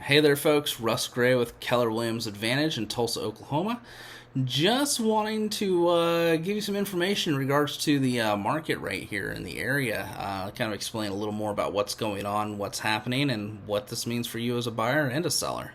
Hey there, folks. Russ Gray with Keller Williams Advantage in Tulsa, Oklahoma. Just wanting to give you some information in regards to the market right here in the area. Kind of explain a little more about what's going on, what's happening, and what this means for you as a buyer and a seller.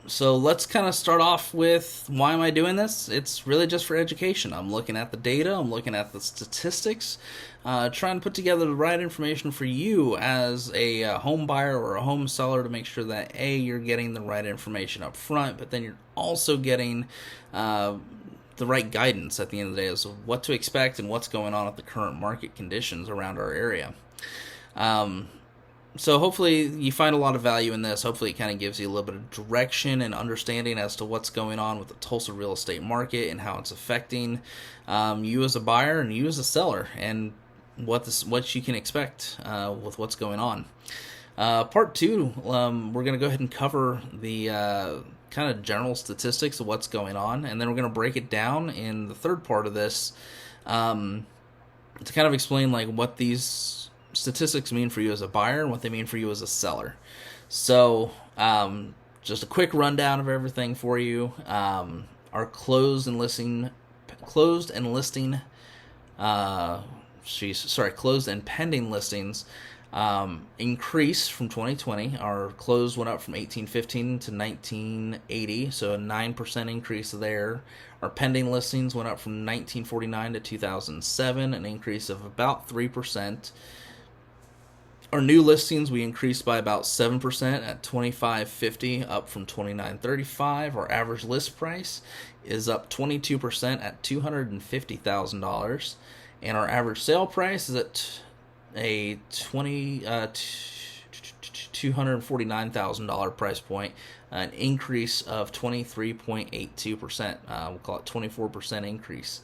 So let's kind of start off with why am I doing this? It's really just for education. I'm looking at the data, I'm looking at the statistics, trying to put together the right information for you as a home buyer or a home seller to make sure that A, you're getting the right information up front, but then you're also getting the right guidance at the end of the day as to what to expect and what's going on with the current market conditions around our area. So hopefully you find a lot of value in this. Hopefully it kind of gives you a little bit of direction and understanding as to what's going on with the Tulsa real estate market and how it's affecting you as a buyer and you as a seller, and what you can expect with what's going on. Part two, we're going to go ahead and cover the kind of general statistics of what's going on, and then we're going to break it down in the third part of this to kind of explain like what these statistics mean for you as a buyer and what they mean for you as a seller. So just a quick rundown of everything for you. Our closed and pending listings increased from 2020. Our closed went up from 1815 to 1980, so a 9% increase there. Our pending listings went up from 1949 to 2007, an increase of about 3%. Our new listings, we increased by about 7% at $25.50, up from $29.35. Our average list price is up 22% at $250,000. And our average sale price is at a $249,000 price point, an increase of 23.82%. We'll call it 24% increase.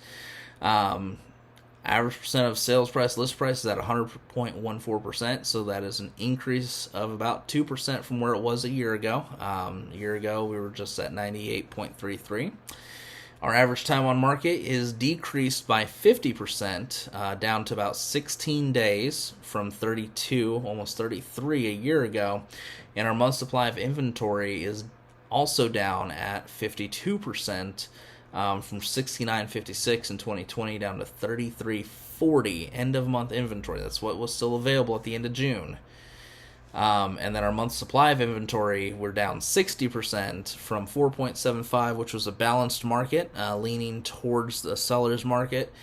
Average percent of sales price, list price is at 100.14%, so that is an increase of about 2% from where it was a year ago. A year ago, we were just at 98.33. Our average time on market is decreased by 50%, down to about 16 days from 32, almost 33 a year ago. And our month supply of inventory is also down at 52%. From 69.56 in 2020 down to 33.40 end of month inventory. That's what was still available at the end of June. And then our month supply of inventory, we're down 60% from 4.75, which was a balanced market, leaning towards the seller's market,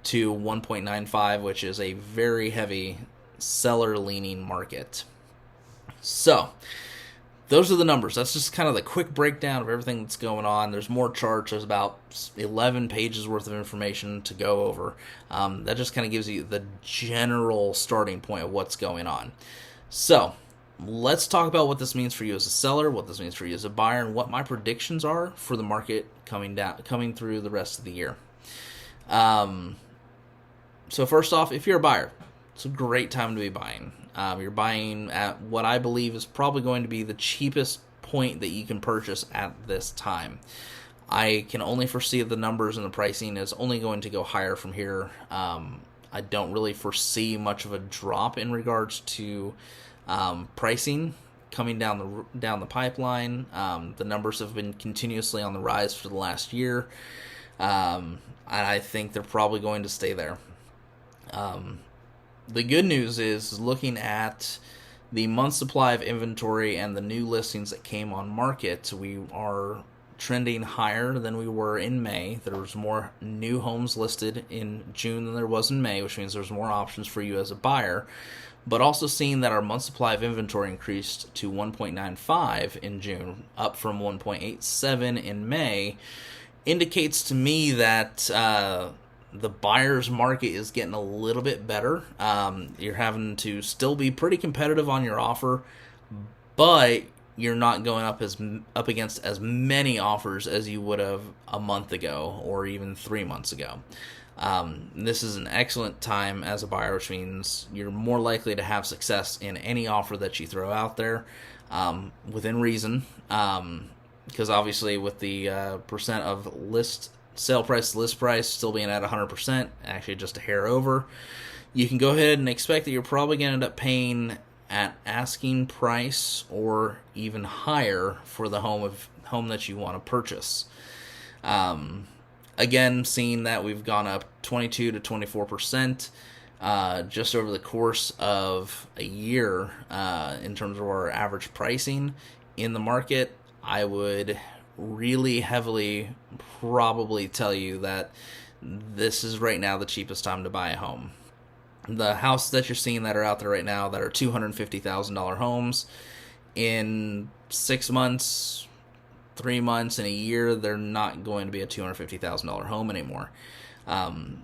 to 1.95, which is a very heavy seller leaning market. So those are the numbers. That's just kind of the quick breakdown of everything that's going on. There's more charts. There's about 11 pages worth of information to go over. That just kind of gives you the general starting point of what's going on. So let's talk about what this means for you as a seller, what this means for you as a buyer, and what my predictions are for the market coming through the rest of the year. So first off, if you're a buyer, it's a great time to be buying. You're buying at what I believe is probably going to be the cheapest point that you can purchase at this time. I can only foresee the numbers and the pricing is only going to go higher from here. I don't really foresee much of a drop in regards to pricing coming down the pipeline. The numbers have been continuously on the rise for the last year, and I think they're probably going to stay there. The good news is looking at the month supply of inventory and the new listings that came on market, we are trending higher than we were in May. There was more new homes listed in June than there was in May, which means there's more options for you as a buyer. But also seeing that our month supply of inventory increased to 1.95 in June, up from 1.87 in May, indicates to me that the buyer's market is getting a little bit better. You're having to still be pretty competitive on your offer, but you're not going up against as many offers as you would have a month ago or even 3 months ago. This is an excellent time as a buyer, which means you're more likely to have success in any offer that you throw out there, within reason. Because obviously with the percent of sale price to list price still being at 100%, actually just a hair over, you can go ahead and expect that you're probably going to end up paying at asking price or even higher for the home that you want to purchase. Again, seeing that we've gone up 22 to 24% just over the course of a year in terms of our average pricing in the market, I would really heavily probably tell you that this is right now the cheapest time to buy a home. The houses that you're seeing that are out there right now that are $250,000 homes, in 6 months, 3 months, in a year, they're not going to be a $250,000 home anymore.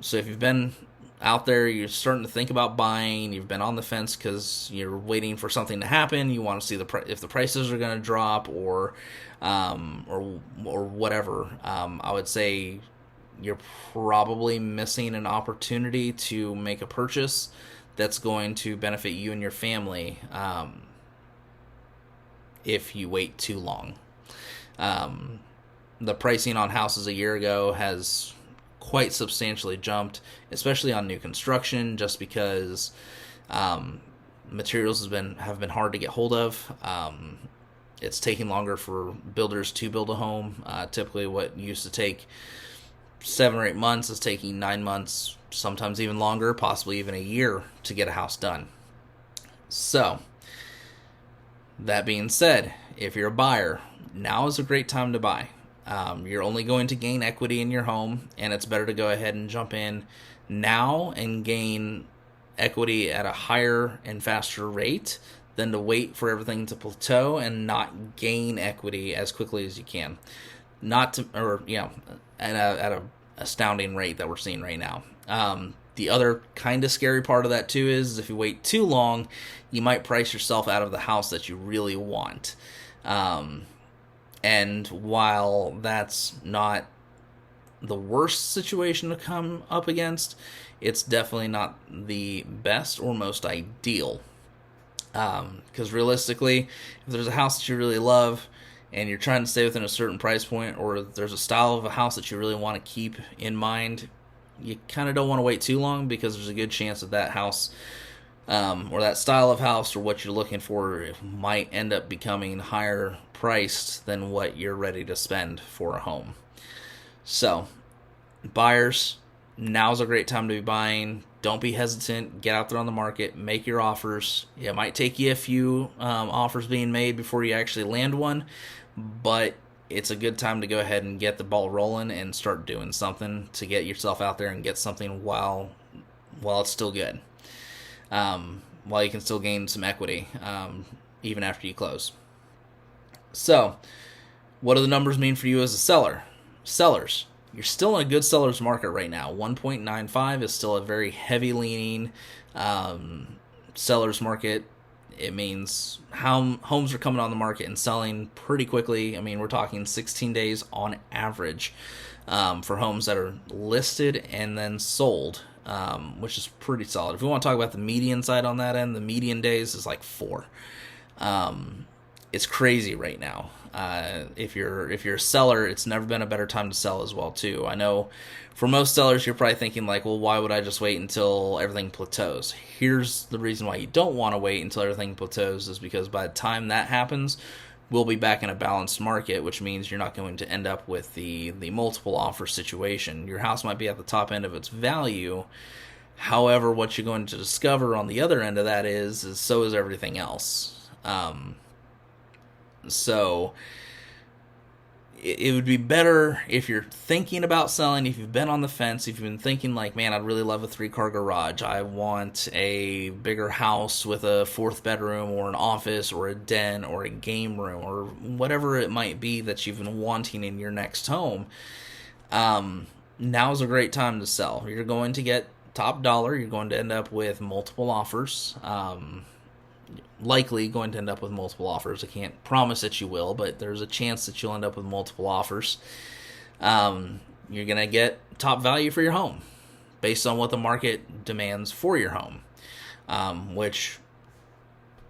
So if you've been out there, you're starting to think about buying, you've been on the fence because you're waiting for something to happen, you want to see if the prices are going to drop or whatever, I would say you're probably missing an opportunity to make a purchase that's going to benefit you and your family if you wait too long. The pricing on houses a year ago has quite substantially jumped, especially on new construction, just because materials have been hard to get hold of. It's taking longer for builders to build a home. Typically what used to take 7 or 8 months is taking 9 months, sometimes even longer, possibly even a year to get a house done. So, that being said, if you're a buyer, now is a great time to buy. You're only going to gain equity in your home, and it's better to go ahead and jump in now and gain equity at a higher and faster rate than to wait for everything to plateau and not gain equity as quickly as you can. At a astounding rate that we're seeing right now. The other kind of scary part of that too is if you wait too long, you might price yourself out of the house that you really want. And while that's not the worst situation to come up against, it's definitely not the best or most ideal. Because realistically, if there's a house that you really love and you're trying to stay within a certain price point, or there's a style of a house that you really want to keep in mind, you kind of don't want to wait too long, because there's a good chance that house or that style of house or what you're looking for might end up becoming higher priced than what you're ready to spend for a home. So, buyers, now's a great time to be buying. Don't be hesitant. Get out there on the market. Make your offers. It might take you a few offers being made before you actually land one, but it's a good time to go ahead and get the ball rolling and start doing something to get yourself out there and get something while it's still good. While you can still gain some equity even after you close. So, what do the numbers mean for you as a seller? Sellers, you're still in a good seller's market right now. 1.95 is still a very heavy leaning seller's market. It means how homes are coming on the market and selling pretty quickly. I mean, we're talking 16 days on average for homes that are listed and then sold, which is pretty solid. If we want to talk about the median side on that end, the median days is like 4. It's crazy right now. If you're a seller, it's never been a better time to sell as well too. I know for most sellers, you're probably thinking like, well, why would I just wait until everything plateaus? Here's the reason why you don't want to wait until everything plateaus, is because by the time that happens, we'll be back in a balanced market, which means you're not going to end up with the multiple offer situation. Your house might be at the top end of its value. However, what you're going to discover on the other end of that is so is everything else. So it would be better if you're thinking about selling, if you've been on the fence, if you've been thinking like, man, I'd really love a 3-car garage. I want a bigger house with a 4th bedroom or an office or a den or a game room or whatever it might be that you've been wanting in your next home. Now's a great time to sell. You're going to get top dollar. You're going to end up with multiple offers. Likely going to end up with multiple offers. I can't promise that you will, but there's a chance that you'll end up with multiple offers. You're going to get top value for your home based on what the market demands for your home, which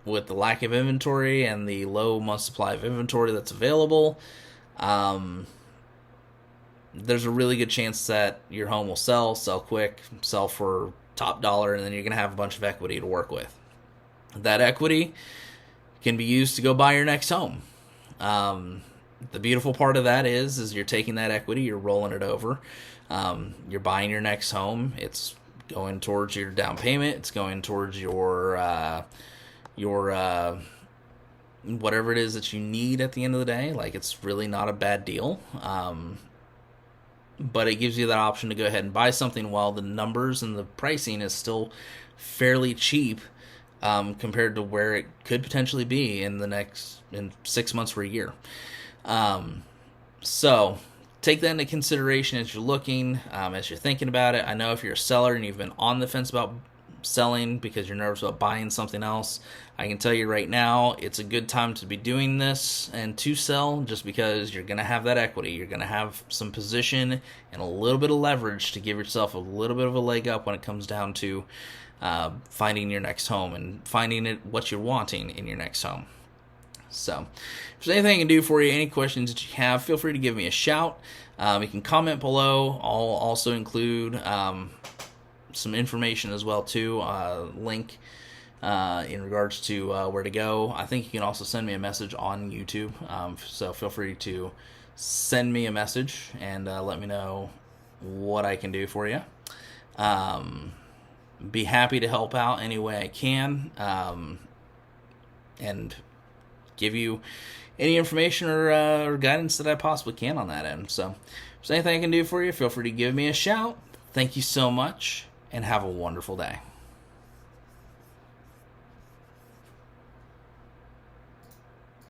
with the lack of inventory and the low month supply of inventory that's available, there's a really good chance that your home will sell quick, sell for top dollar, and then you're going to have a bunch of equity to work with. That equity can be used to go buy your next home. The beautiful part of that is you're taking that equity, you're rolling it over, you're buying your next home. It's going towards your down payment. It's going towards your whatever it is that you need at the end of the day. Like, it's really not a bad deal. But it gives you that option to go ahead and buy something while the numbers and the pricing is still fairly cheap compared to where it could potentially be in 6 months or a year. So take that into consideration as you're looking, as you're thinking about it. I know if you're a seller and you've been on the fence about selling because you're nervous about buying something else, I can tell you right now, it's a good time to be doing this and to sell, just because you're going to have that equity. You're going to have some position and a little bit of leverage to give yourself a little bit of a leg up when it comes down to finding your next home and finding what you're wanting in your next home. So if there's anything I can do for you, any questions that you have, feel free to give me a shout. You can comment below. I'll also include some information as well too, link in regards to where to go. I think you can also send me a message on YouTube, so feel free to send me a message and let me know what I can do for you. Be happy to help out any way I can, and give you any information or guidance that I possibly can on that end. So if there's anything I can do for you, feel free to give me a shout. Thank you so much, and have a wonderful day.